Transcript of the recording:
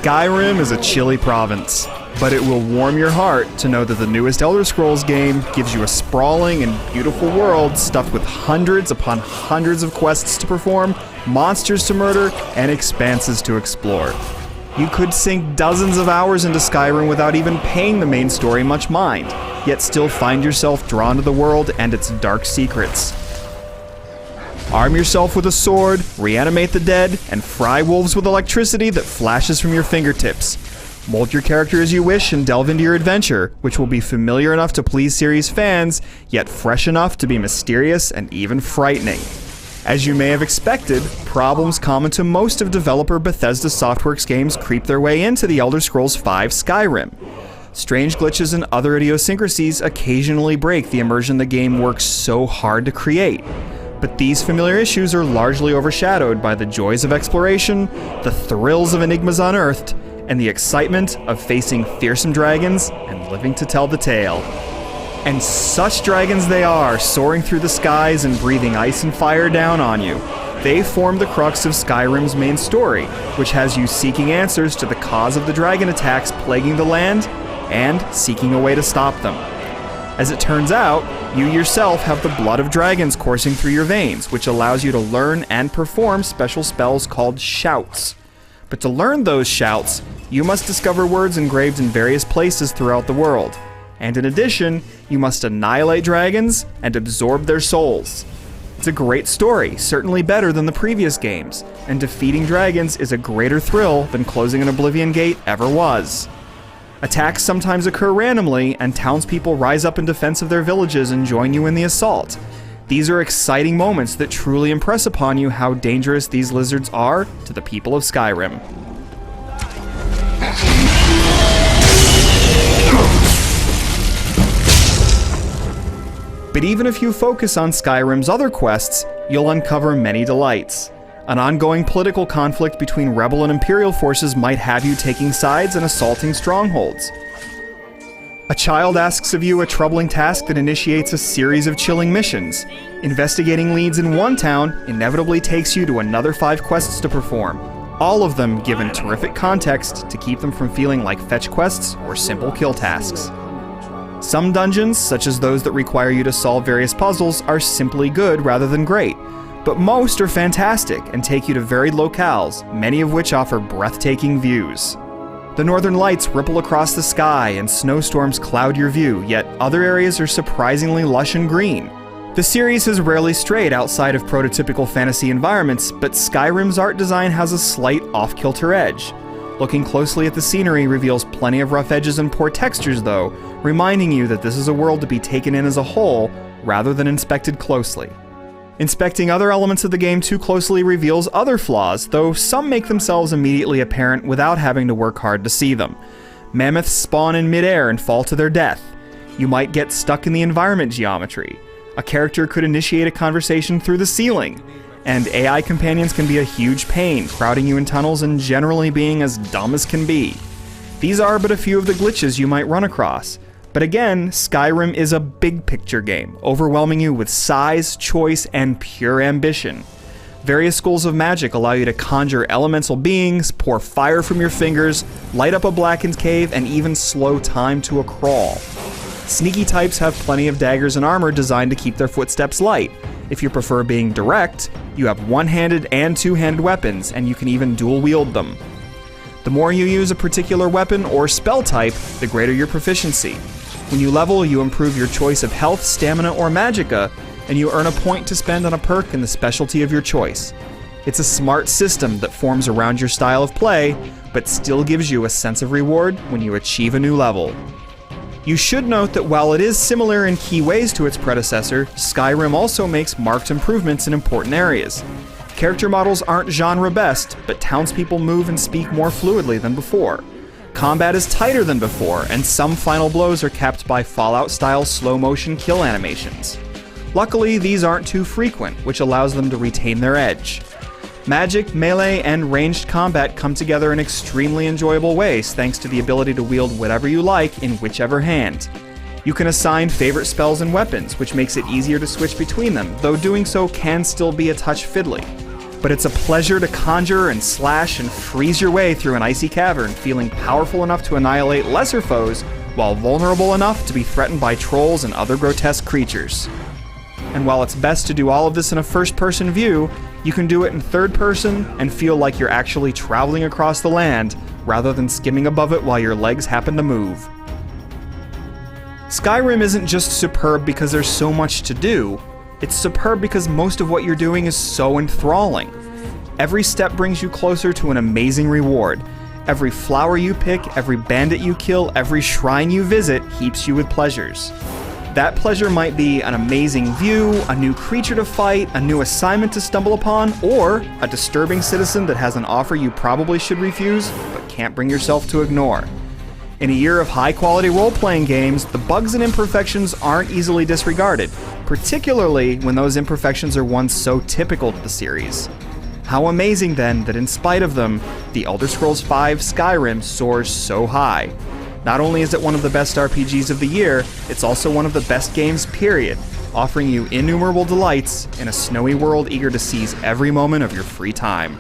Skyrim is a chilly province, but it will warm your heart to know that the newest Elder Scrolls game gives you a sprawling and beautiful world stuffed with hundreds upon hundreds of quests to perform, monsters to murder, and expanses to explore. You could sink dozens of hours into Skyrim without even paying the main story much mind, yet still find yourself drawn to the world and its dark secrets. Arm yourself with a sword, reanimate the dead, and fry wolves with electricity that flashes from your fingertips. Mold your character as you wish and delve into your adventure, which will be familiar enough to please series fans, yet fresh enough to be mysterious and even frightening. As you may have expected, problems common to most of developer Bethesda Softworks games creep their way into the Elder Scrolls V Skyrim. Strange glitches and other idiosyncrasies occasionally break the immersion the game works so hard to create. But these familiar issues are largely overshadowed by the joys of exploration, the thrills of enigmas unearthed, and the excitement of facing fearsome dragons and living to tell the tale. And such dragons they are, soaring through the skies and breathing ice and fire down on you. They form the crux of Skyrim's main story, which has you seeking answers to the cause of the dragon attacks plaguing the land, and seeking a way to stop them. As it turns out, you yourself have the blood of dragons coursing through your veins, which allows you to learn and perform special spells called shouts. But to learn those shouts, you must discover words engraved in various places throughout the world. And in addition, you must annihilate dragons and absorb their souls. It's a great story, certainly better than the previous games, and defeating dragons is a greater thrill than closing an Oblivion Gate ever was. Attacks sometimes occur randomly, and townspeople rise up in defense of their villages and join you in the assault. These are exciting moments that truly impress upon you how dangerous these lizards are to the people of Skyrim. But even if you focus on Skyrim's other quests, you'll uncover many delights. An ongoing political conflict between rebel and imperial forces might have you taking sides and assaulting strongholds. A child asks of you a troubling task that initiates a series of chilling missions. Investigating leads in one town inevitably takes you to another 5 quests to perform, all of them given terrific context to keep them from feeling like fetch quests or simple kill tasks. Some dungeons, such as those that require you to solve various puzzles, are simply good rather than great. But most are fantastic and take you to varied locales, many of which offer breathtaking views. The northern lights ripple across the sky and snowstorms cloud your view, yet other areas are surprisingly lush and green. The series has rarely strayed outside of prototypical fantasy environments, but Skyrim's art design has a slight off-kilter edge. Looking closely at the scenery reveals plenty of rough edges and poor textures though, reminding you that this is a world to be taken in as a whole, rather than inspected closely. Inspecting other elements of the game too closely reveals other flaws, though some make themselves immediately apparent without having to work hard to see them. Mammoths spawn in midair and fall to their death. You might get stuck in the environment geometry. A character could initiate a conversation through the ceiling. And AI companions can be a huge pain, crowding you in tunnels and generally being as dumb as can be. These are but a few of the glitches you might run across. But again, Skyrim is a big picture game, overwhelming you with size, choice, and pure ambition. Various schools of magic allow you to conjure elemental beings, pour fire from your fingers, light up a blackened cave, and even slow time to a crawl. Sneaky types have plenty of daggers and armor designed to keep their footsteps light. If you prefer being direct, you have one-handed and two-handed weapons, and you can even dual-wield them. The more you use a particular weapon or spell type, the greater your proficiency. When you level, you improve your choice of health, stamina, or magicka, and you earn a point to spend on a perk in the specialty of your choice. It's a smart system that forms around your style of play, but still gives you a sense of reward when you achieve a new level. You should note that while it is similar in key ways to its predecessor, Skyrim also makes marked improvements in important areas. Character models aren't genre-best, but townspeople move and speak more fluidly than before. Combat is tighter than before, and some final blows are capped by Fallout-style slow-motion kill animations. Luckily, these aren't too frequent, which allows them to retain their edge. Magic, melee, and ranged combat come together in extremely enjoyable ways thanks to the ability to wield whatever you like in whichever hand. You can assign favorite spells and weapons, which makes it easier to switch between them, though doing so can still be a touch fiddly. But it's a pleasure to conjure and slash and freeze your way through an icy cavern, feeling powerful enough to annihilate lesser foes, while vulnerable enough to be threatened by trolls and other grotesque creatures. And while it's best to do all of this in a first-person view, you can do it in third person and feel like you're actually traveling across the land, rather than skimming above it while your legs happen to move. Skyrim isn't just superb because there's so much to do, it's superb because most of what you're doing is so enthralling. Every step brings you closer to an amazing reward. Every flower you pick, every bandit you kill, every shrine you visit heaps you with pleasures. That pleasure might be an amazing view, a new creature to fight, a new assignment to stumble upon, or a disturbing citizen that has an offer you probably should refuse, but can't bring yourself to ignore. In a year of high-quality role-playing games, the bugs and imperfections aren't easily disregarded, particularly when those imperfections are ones so typical to the series. How amazing, then, that in spite of them, The Elder Scrolls V Skyrim soars so high. Not only is it one of the best RPGs of the year, it's also one of the best games, period, offering you innumerable delights in a snowy world eager to seize every moment of your free time.